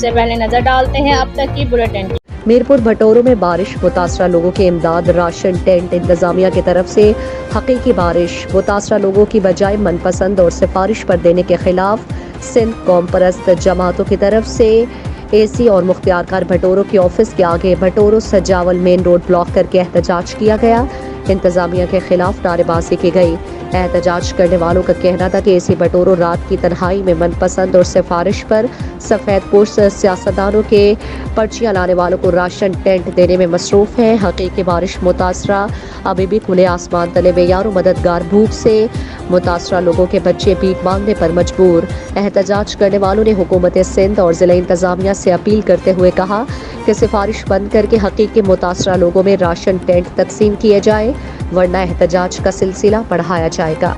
सबसे पहले नजर डालते हैं अब तक की बुलेटिन की। मीरपुर भटोरों में बारिश, मुतासरा लोगों की इमदाद, राशन टेंट इंतजामिया की तरफ से हकीकी बारिश, मुतासरा लोगों की बजाय मनपसंद और सिफारिश पर देने के खिलाफ सिंध कौम परस्त जमातों की तरफ से एसी और मुख्तियार खान भटोरों के ऑफिस के आगे भटोरों सजावल मेन रोड ब्लॉक करके एहतजाज किया गया। इंतजामिया के खिलाफ नारेबाजी की गई। एहतजाज करने वालों का कहना था कि एसी भटोरों रात की तन्हाई में मनपसंद और सिफारिश पर सफ़ेद पोश सियासतदानों के पर्चियाँ लाने वालों को राशन टेंट देने में मसरूफ़ है। हकीकी बारिश मुतासरा अभी भी खुले आसमान तले बेयार मददगार भूख से मुतासरा लोगों के बच्चे भीख मांगने पर मजबूर। एहतजाज करने वालों ने हुकूमत सिंध और ज़िला इंतज़ामिया से अपील करते हुए कहा कि सिफारिश बंद करके हकीकी मुतासरा लोगों में राशन टेंट तकसीम किए जाए, वरना एहतजाज का सिलसिला बढ़ाया जाएगा।